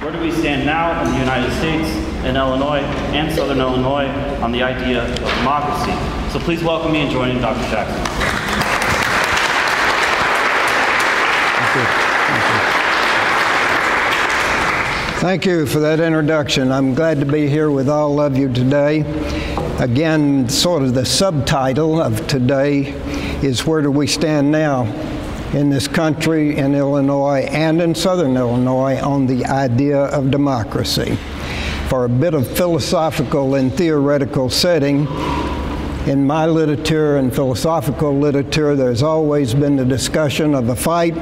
Where do we stand now in the United States, in Illinois, and Southern Illinois on the idea of democracy? So please welcome me in joining Dr. Jackson. Thank you for that introduction. I'm glad to be here with all of you today. Again, sort of the subtitle of today is where do we stand now in this country, in Illinois, and in Southern Illinois on the idea of democracy. For a bit of philosophical and theoretical setting, in my literature and philosophical literature, there's always been the discussion of a fight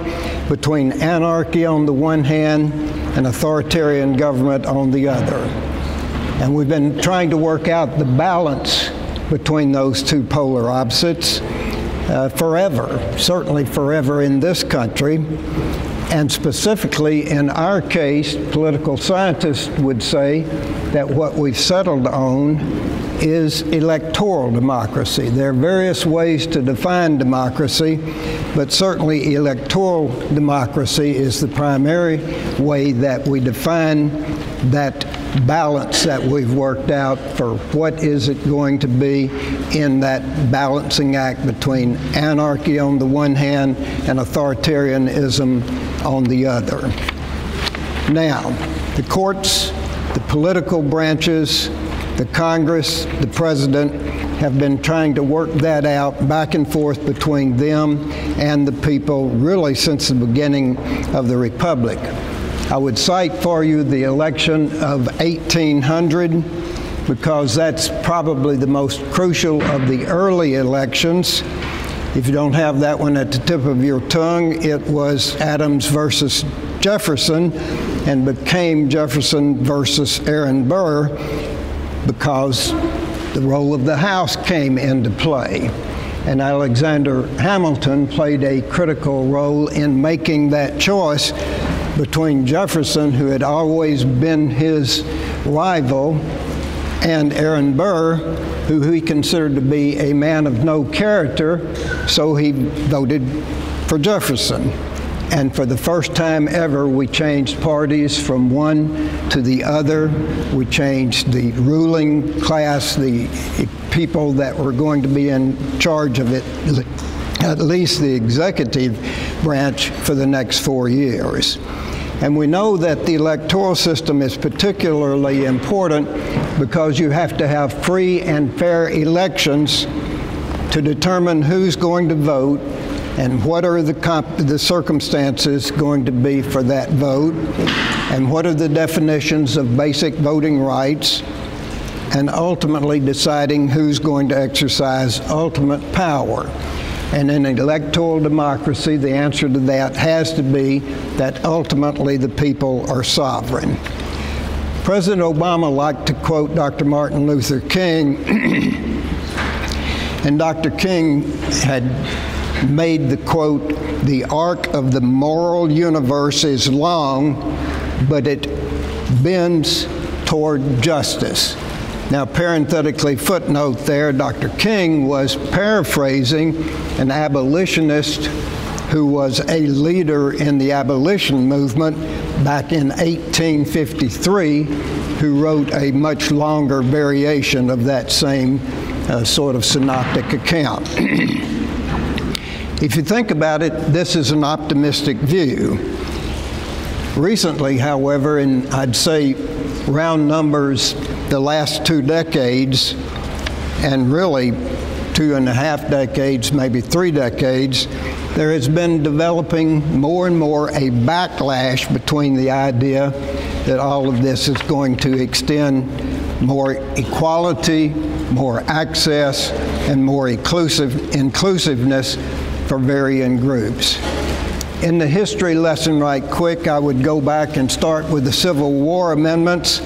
between anarchy on the one hand and authoritarian government on the other. And we've been trying to work out the balance between those two polar opposites forever, certainly forever in this country. And specifically in our case, political scientists would say that what we've settled on is electoral democracy. There are various ways to define democracy, but certainly electoral democracy is the primary way that we define that balance that we've worked out for what is it going to be in that balancing act between anarchy on the one hand and authoritarianism on the other. Now, the courts, the political branches, the Congress, the President have been trying to work that out back and forth between them and the people really since the beginning of the Republic. I would cite for you the election of 1800 because that's probably the most crucial of the early elections. If you don't have that one at the tip of your tongue, it was Adams versus Jefferson and became Jefferson versus Aaron Burr because the role of the House came into play. And Alexander Hamilton played a critical role in making that choice between Jefferson, who had always been his rival, and Aaron Burr, who he considered to be a man of no character, so he voted for Jefferson. And for the first time ever, we changed parties from one to the other. We changed the ruling class, the people that were going to be in charge of it, at least the executive branch, for the next 4 years. And we know that the electoral system is particularly important because you have to have free and fair elections to determine who's going to vote and what are the circumstances going to be for that vote, and what are the definitions of basic voting rights, and ultimately deciding who's going to exercise ultimate power. And in an electoral democracy, the answer to that has to be that ultimately the people are sovereign. President Obama liked to quote Dr. Martin Luther King, and Dr. King had made the quote, "The arc of the moral universe is long, but it bends toward justice." Now, parenthetically footnote there, Dr. King was paraphrasing an abolitionist who was a leader in the abolition movement back in 1853, who wrote a much longer variation of that same sort of synoptic account. If you think about it, this is an optimistic view. Recently, however, in I'd say round numbers, the last 2 decades, and really 2.5 decades, maybe 3 decades, there has been developing more and more a backlash between the idea that all of this is going to extend more equality, more access, and more inclusiveness for varying groups. In the history lesson right quick, I would go back and start with the Civil War amendments.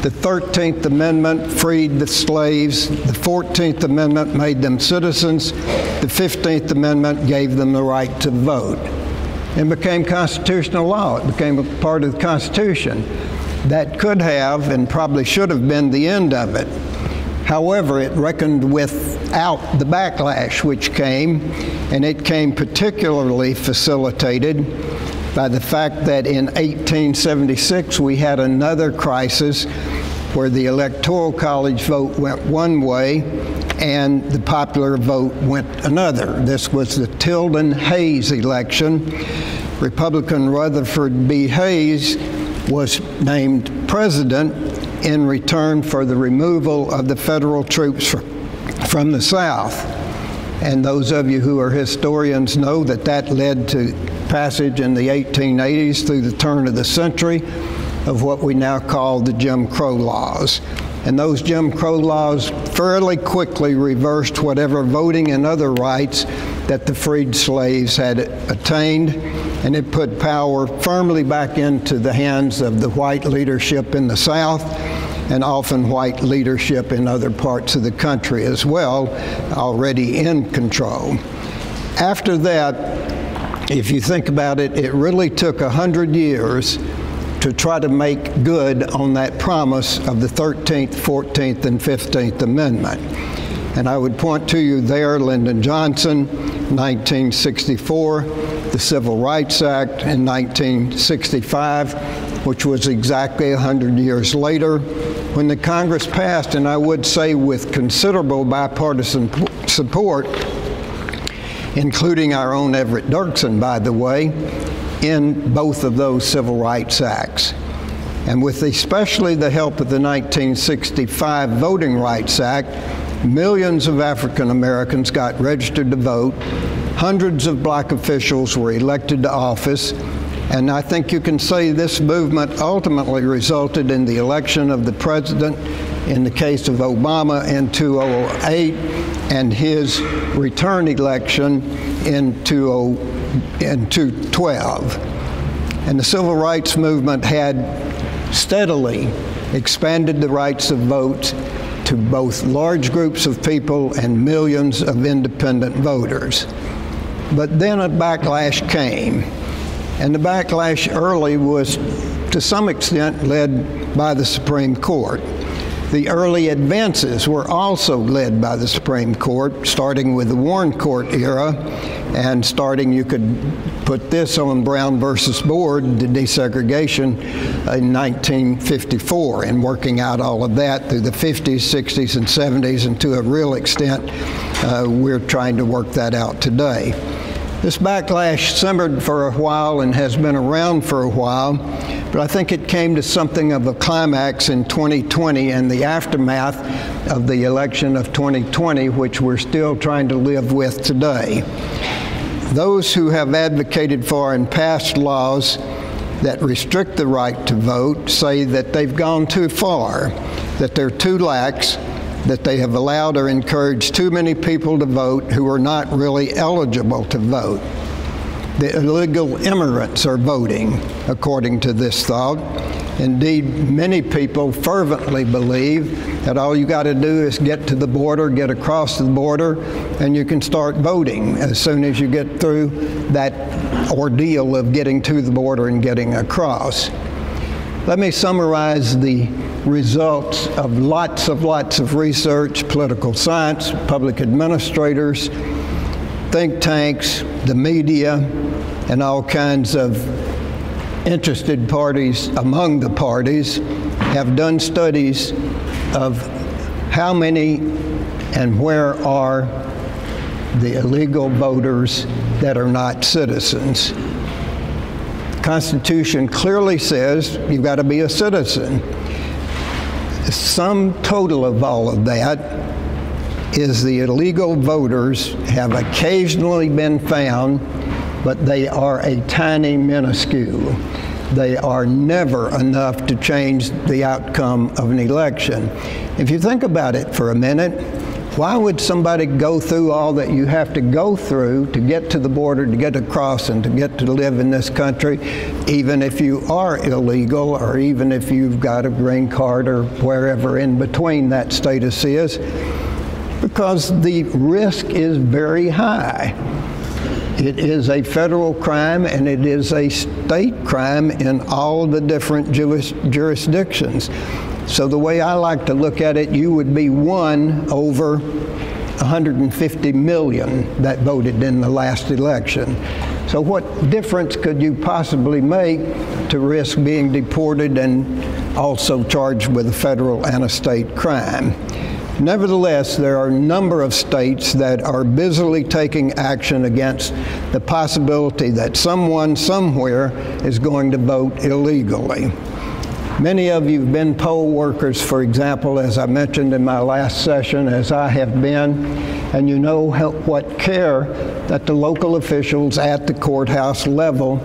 The 13th Amendment freed the slaves. The 14th Amendment made them citizens. The 15th Amendment gave them the right to vote. It became constitutional law. It became a part of the Constitution. That could have and probably should have been the end of it. However, it reckoned without the backlash which came, and it came particularly facilitated by the fact that in 1876 we had another crisis where the Electoral College vote went one way and the popular vote went another. This was the Tilden-Hayes election. Republican Rutherford B. Hayes was named president in return for the removal of the federal troops from the South. And those of you who are historians know that that led to passage in the 1880s through the turn of the century of what we now call the Jim Crow laws. And those Jim Crow laws fairly quickly reversed whatever voting and other rights that the freed slaves had attained, and it put power firmly back into the hands of the white leadership in the South, and often white leadership in other parts of the country as well, already in control. After that, if you think about it, it really took 100 years to try to make good on that promise of the 13th, 14th, and 15th Amendment. And I would point to you there, Lyndon Johnson, 1964, the Civil Rights Act in 1965, which was exactly 100 years later, when the Congress passed, and I would say with considerable bipartisan support, including our own Everett Dirksen, by the way, in both of those Civil Rights Acts. And with especially the help of the 1965 Voting Rights Act, millions of African Americans got registered to vote, hundreds of black officials were elected to office, and I think you can say this movement ultimately resulted in the election of the president in the case of Obama in 2008 and his return election in 2012. And the civil rights movement had steadily expanded the rights of vote to both large groups of people and millions of independent voters. But then a backlash came. And the backlash early was, to some extent, led by the Supreme Court. The early advances were also led by the Supreme Court, starting with the Warren Court era, and starting, you could put this on Brown versus Board, the desegregation in 1954, and working out all of that through the 50s, 60s, and 70s, and to a real extent, we're trying to work that out today. This backlash simmered for a while and has been around for a while, but I think it came to something of a climax in 2020 and the aftermath of the election of 2020, which we're still trying to live with today. Those who have advocated for and passed laws that restrict the right to vote say that they've gone too far, that they're too lax, that they have allowed or encouraged too many people to vote who are not really eligible to vote. The illegal immigrants are voting, according to this thought. Indeed, many people fervently believe that all you got to do is get to the border, get across the border, and you can start voting as soon as you get through that ordeal of getting to the border and getting across. Let me summarize the results of lots of research, political science, public administrators, think tanks, the media, and all kinds of interested parties among the parties have done studies of how many and where are the illegal voters that are not citizens. The Constitution clearly says you've got to be a citizen. The sum total of all of that is the illegal voters have occasionally been found, but they are a tiny minuscule. They are never enough to change the outcome of an election. If you think about it for a minute, why would somebody go through all that you have to go through to get to the border, to get across, and to get to live in this country, even if you are illegal or even if you've got a green card or wherever in between that status is? Because the risk is very high. It is a federal crime and it is a state crime in all the different jurisdictions. So the way I like to look at it, you would be one over 150 million that voted in the last election. So what difference could you possibly make to risk being deported and also charged with a federal and a state crime? Nevertheless, there are a number of states that are busily taking action against the possibility that someone somewhere is going to vote illegally. Many of you have been poll workers, for example, as I mentioned in my last session, as I have been, and you know what care that the local officials at the courthouse level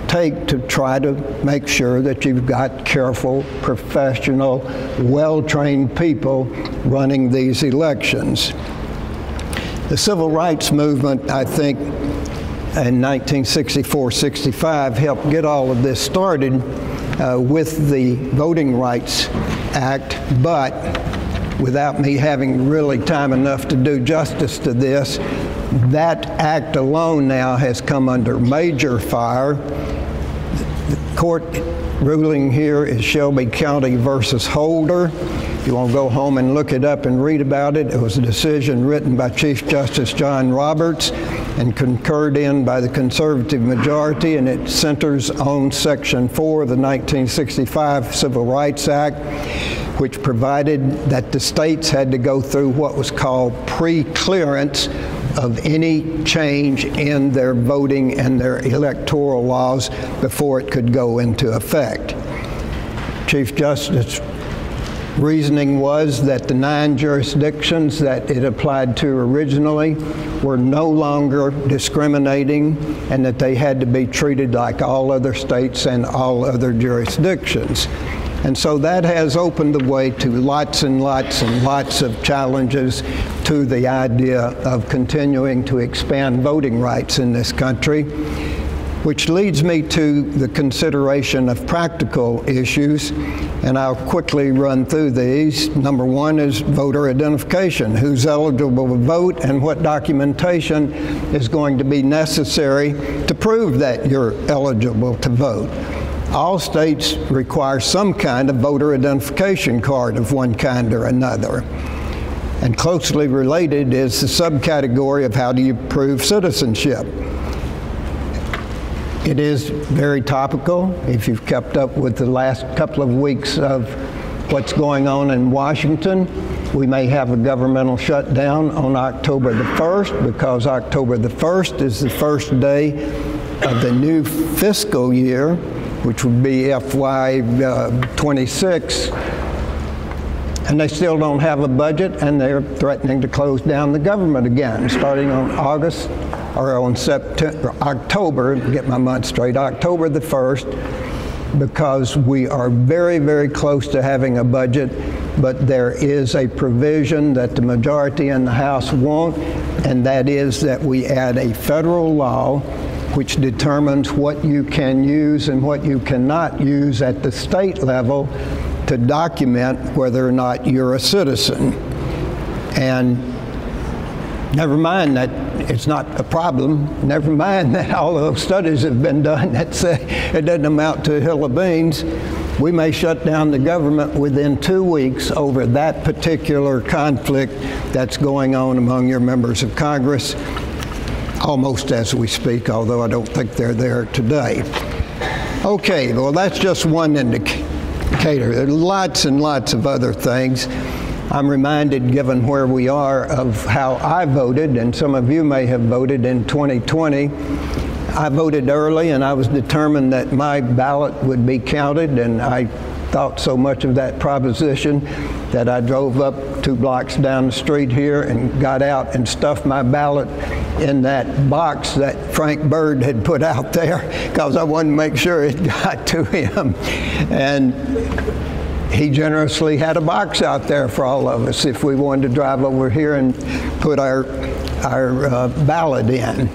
take to try to make sure that you've got careful, professional, well-trained people running these elections. The civil rights movement, I think, in 1964-65 helped get all of this started with the Voting Rights Act, but without me having really time enough to do justice to this, that act alone now has come under major fire. The court ruling here is Shelby County versus Holder. If you want to go home and look it up and read about it, it was a decision written by Chief Justice John Roberts and concurred in by the conservative majority, and it centers on Section 4 of the 1965 Civil Rights Act, which provided that the states had to go through what was called pre-clearance of any change in their voting and their electoral laws before it could go into effect. Chief Justice reasoning was that the 9 jurisdictions that it applied to originally were no longer discriminating and that they had to be treated like all other states and all other jurisdictions. And so that has opened the way to lots and lots and lots of challenges to the idea of continuing to expand voting rights in this country, which leads me to the consideration of practical issues, and I'll quickly run through these. Number one is voter identification. Who's eligible to vote and what documentation is going to be necessary to prove that you're eligible to vote. All states require some kind of voter identification card of one kind or another. And closely related is the subcategory of how do you prove citizenship. It is very topical. If you've kept up with the last couple of weeks of what's going on in Washington, we may have a governmental shutdown on October the 1st because October the 1st is the first day of the new fiscal year, which would be FY26, and they still don't have a budget, and they're threatening to close down the government again, starting on October, get my month straight, October the 1st, because we are very, very close to having a budget, but there is a provision that the majority in the House want, and that is that we add a federal law which determines what you can use and what you cannot use at the state level to document whether or not you're a citizen. And never mind that it's not a problem, never mind that all of those studies have been done that say it doesn't amount to a hill of beans. We may shut down the government within 2 weeks over that particular conflict that's going on among your members of Congress, almost as we speak, although I don't think they're there today. Okay, well, that's just one indicator. There are lots and lots of other things. I'm reminded, given where we are, of how I voted, and some of you may have voted in 2020. I voted early, and I was determined that my ballot would be counted, and I thought so much of that proposition that I drove up 2 blocks down the street here and got out and stuffed my ballot in that box that Frank Bird had put out there because I wanted to make sure it got to him. And he generously had a box out there for all of us if we wanted to drive over here and put our ballot in.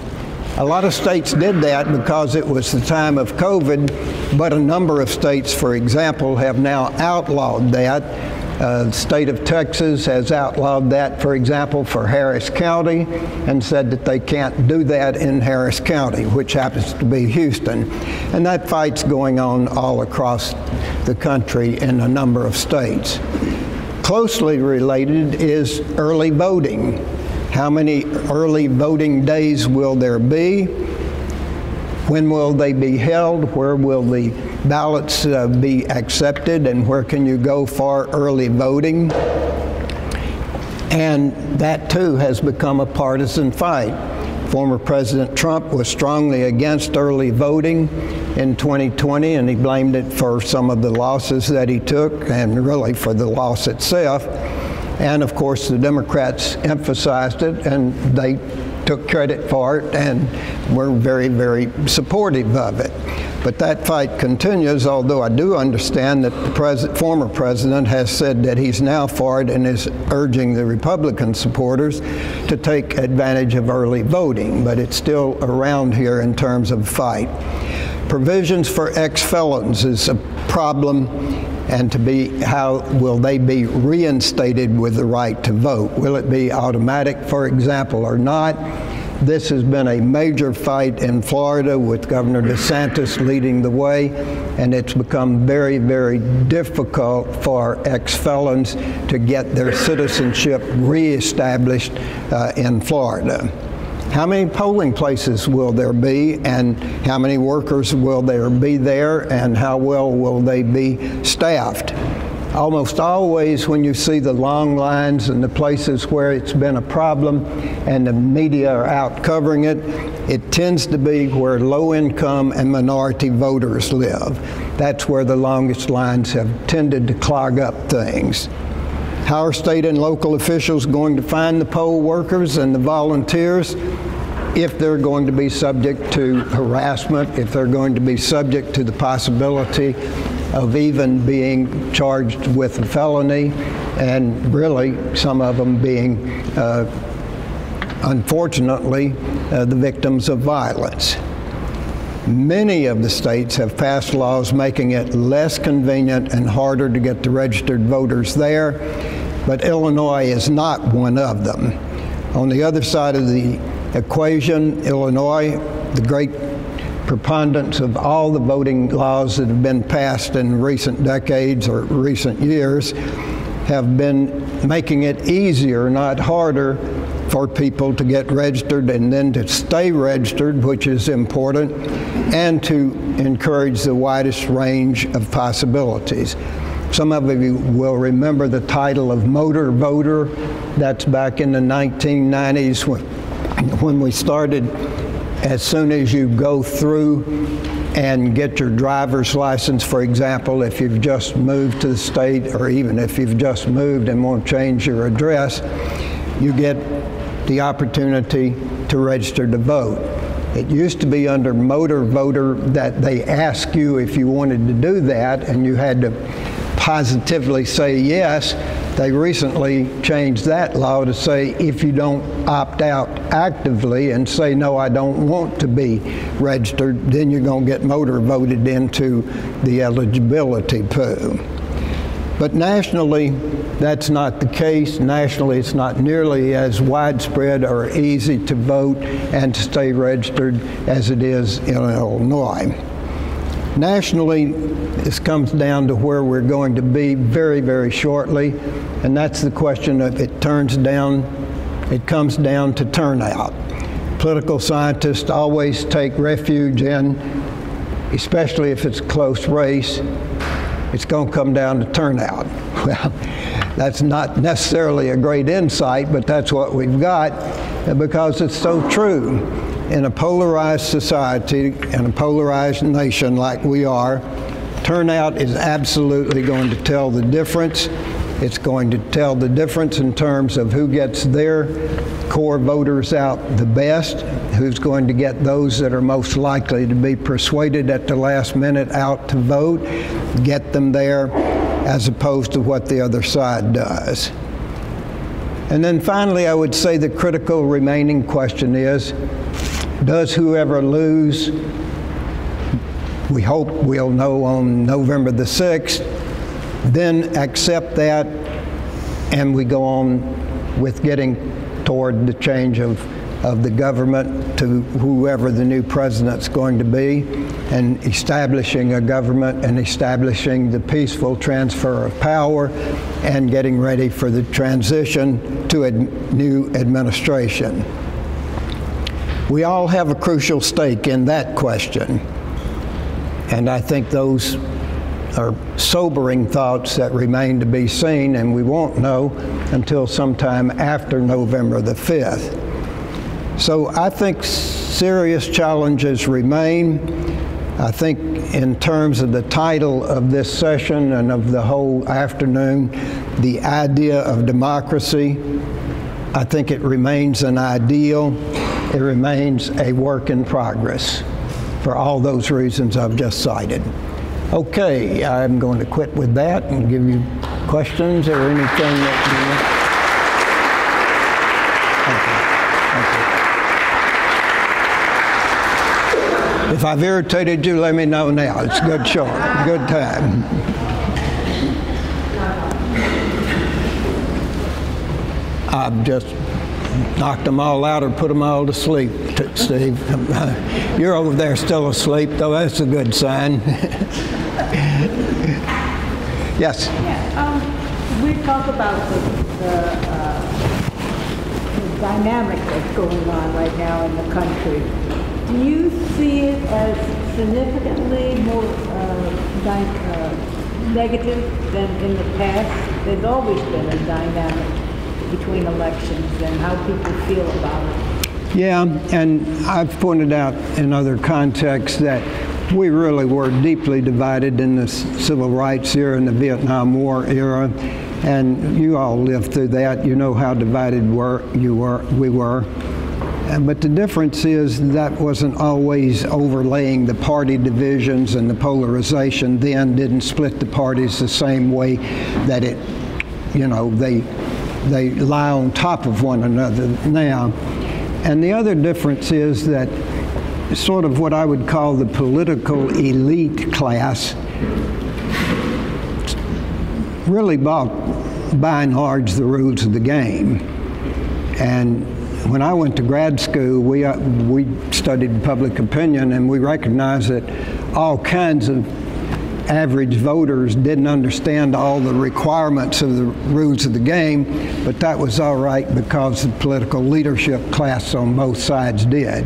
A lot of states did that because it was the time of COVID, but a number of states, for example, have now outlawed that. The state of Texas has outlawed that, for example, for Harris County, and said that they can't do that in Harris County, which happens to be Houston. And that fight's going on all across the country in a number of states. Closely related is early voting. How many early voting days will there be? When will they be held? Where will the ballots be accepted? And where can you go for early voting? And that too has become a partisan fight. Former President Trump was strongly against early voting in 2020, and he blamed it for some of the losses that he took and really for the loss itself. And of course, the Democrats emphasized it, and they took credit for it and were very, very supportive of it. But that fight continues, although I do understand that the former president has said that he's now for it and is urging the Republican supporters to take advantage of early voting. But it's still around here in terms of fight. Provisions for ex-felons is a problem, and how will they be reinstated with the right to vote? Will it be automatic, for example, or not? This has been a major fight in Florida with Governor DeSantis leading the way, and it's become very, very difficult for ex-felons to get their citizenship reestablished in Florida. How many polling places will there be, and how many workers will there be there, and how well will they be staffed? Almost always when you see the long lines and the places where it's been a problem and the media are out covering it, it tends to be where low-income and minority voters live. That's where the longest lines have tended to clog up things. How are state and local officials going to find the poll workers and the volunteers if they're going to be subject to harassment, if they're going to be subject to the possibility of even being charged with a felony, and really some of them being, unfortunately, the victims of violence? Many of the states have passed laws making it less convenient and harder to get the registered voters there, but Illinois is not one of them. On the other side of the equation, Illinois, the great preponderance of all the voting laws that have been passed in recent decades or recent years have been making it easier, not harder, for people to get registered and then to stay registered, which is important, and to encourage the widest range of possibilities. Some of you will remember the title of motor voter. That's back in the 1990s when we started. As soon as you go through and get your driver's license, for example, if you've just moved to the state, or even if you've just moved and won't change your address, you get the opportunity to register to vote. It used to be under motor voter that they asked you if you wanted to do that, and you had to positively say yes. They recently changed that law to say if you don't opt out actively and say, no, I don't want to be registered, then you're going to get motor voted into the eligibility pool. But nationally, that's not the case. Nationally, it's not nearly as widespread or easy to vote and to stay registered as it is in Illinois. Nationally, this comes down to where we're going to be very, very shortly, and that's the question of it comes down to turnout. Political scientists always take refuge in, especially if it's a close race, it's going to come down to turnout. Well, that's not necessarily a great insight, but that's what we've got because it's so true. In a polarized society and a polarized nation like we are, turnout is absolutely going to tell the difference. It's going to tell the difference in terms of who gets their core voters out the best, who's going to get those that are most likely to be persuaded at the last minute out to vote, get them there, as opposed to what the other side does. And then finally, I would say the critical remaining question is, does whoever lose, we hope we'll know on November the 6th, then accept that and we go on with getting toward the change of the government to whoever the new president's going to be, and establishing a government and establishing the peaceful transfer of power and getting ready for the transition to a new administration. We all have a crucial stake in that question. And I think those are sobering thoughts that remain to be seen, and we won't know until sometime after November the 5th. So I think serious challenges remain. I think in terms of the title of this session and of the whole afternoon, the idea of democracy, I think it remains an ideal. It remains a work in progress for all those reasons I've just cited. Okay, I'm going to quit with that and give you questions or anything that you want. If I've irritated you, let me know now. It's good short, good time. I've just knocked them all out or put them all to sleep, Steve. You're over there still asleep, though. That's a good sign. Yes? Yeah, we talk about the dynamic that's going on right now in the country. Do you see it as significantly more negative than in the past? There's always been a dynamic between elections and how people feel about it. Yeah, and I've pointed out in other contexts that we really were deeply divided in the civil rights era and the Vietnam War era, and you all lived through that. You know how divided we were. But the difference is that wasn't always overlaying the party divisions, and the polarization then didn't split the parties the same way that it, they lie on top of one another now. And the other difference is that sort of what I would call the political elite class really bought, by and large, the rules of the game. And when I went to grad school, we studied public opinion, and we recognized that all kinds of average voters didn't understand all the requirements of the rules of the game, but that was all right because the political leadership class on both sides did.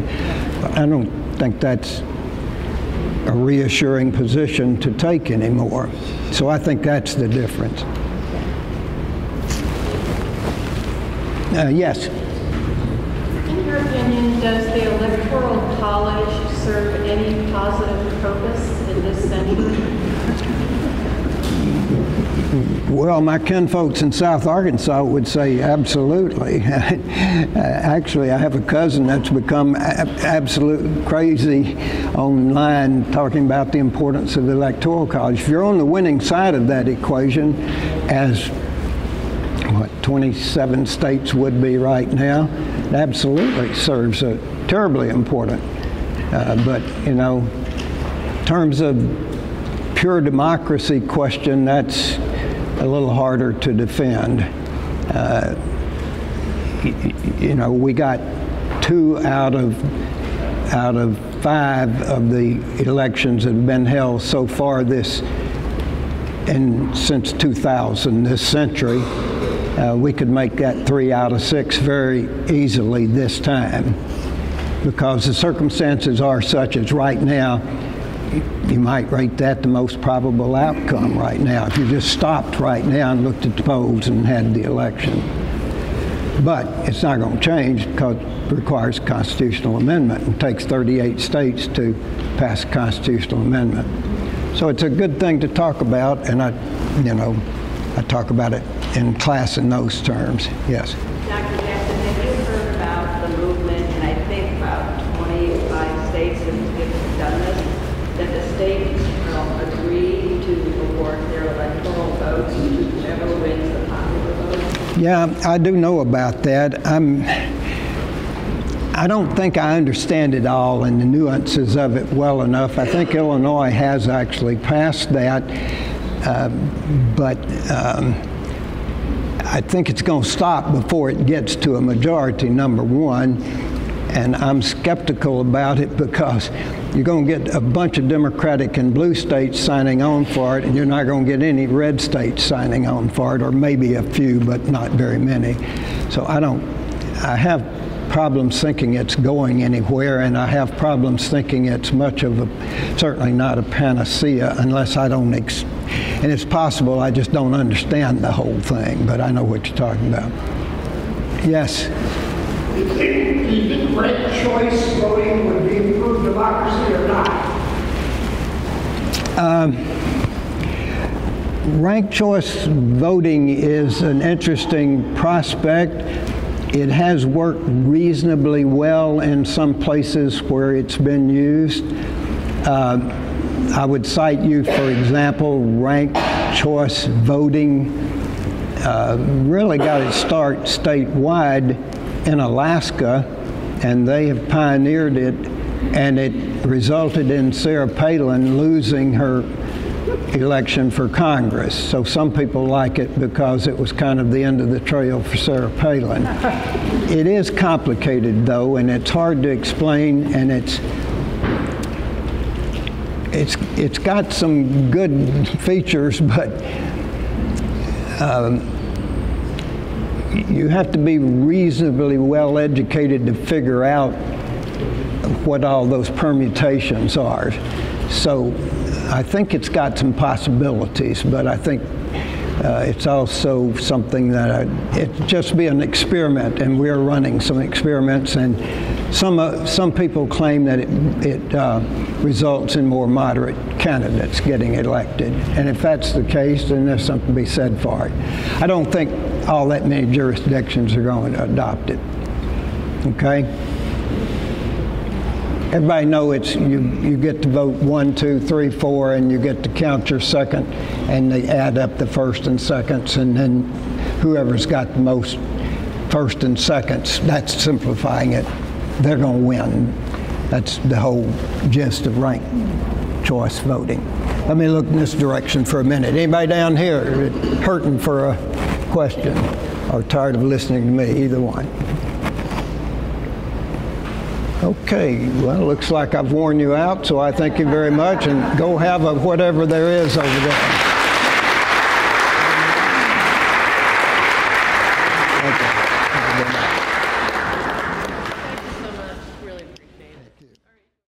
I don't think that's a reassuring position to take anymore. So I think that's the difference. Yes? In your opinion, does the Electoral College serve any positive purpose in this century? Well, my kinfolks in South Arkansas would say absolutely. Actually, I have a cousin that's become absolute crazy online talking about the importance of the Electoral College. If you're on the winning side of that equation, as 27 states would be right now, it absolutely serves a terribly important. But, in terms of pure democracy question, that's a little harder to defend. We got 2 out of 5 of the elections that have been held so far since 2000, this century. We could make that 3 out of 6 very easily this time, because the circumstances are such as right now. You might rate that the most probable outcome right now if you just stopped right now and looked at the polls and had the election. But it's not going to change because it requires a constitutional amendment. It takes 38 states to pass a constitutional amendment. So it's a good thing to talk about, and I talk about it in class in those terms. Yes. Dr. Jackson, have you heard about the movement, and I think about 25 states have done this, that the states agree to award their electoral votes to whoever wins the popular vote? Yeah, I do know about that. I don't think I understand it all and the nuances of it well enough. I think Illinois has actually passed that, but I think it's going to stop before it gets to a majority, number one. And I'm skeptical about it because you're going to get a bunch of Democratic and blue states signing on for it, and you're not going to get any red states signing on for it, or maybe a few, but not very many. So I have problems thinking it's going anywhere, and I have problems thinking it's much of a, certainly not a panacea unless I don't, and it's possible I just don't understand the whole thing, but I know what you're talking about. Yes? Do you think ranked choice voting would be improved democracy or not? Ranked choice voting is an interesting prospect. It has worked reasonably well in some places where it's been used. I would cite you, for example, ranked choice voting really got its start statewide in Alaska, and they have pioneered it, and it resulted in Sarah Palin losing her election for Congress. So some people like it because it was kind of the end of the trail for Sarah Palin. It is complicated though, and it's hard to explain, and it's got some good features, but you have to be reasonably well educated to figure out what all those permutations are. So I think it's got some possibilities, but I think it's also something that it'd just be an experiment, and we're running some experiments, and some people claim that it results in more moderate candidates getting elected, and if that's the case, then there's something to be said for it. I don't think all that many jurisdictions are going to adopt it. Okay? Everybody know it's you get to vote 1, 2, 3, 4, and you get to count your second, and they add up the first and seconds, and then whoever's got the most first and seconds, that's simplifying it, they're going to win. That's the whole gist of ranked choice voting. Let me look in this direction for a minute. Anybody down here hurting for a question or tired of listening to me? Either one. Okay, well, looks like I've worn you out, so I thank you very much, and go have a whatever there is over there.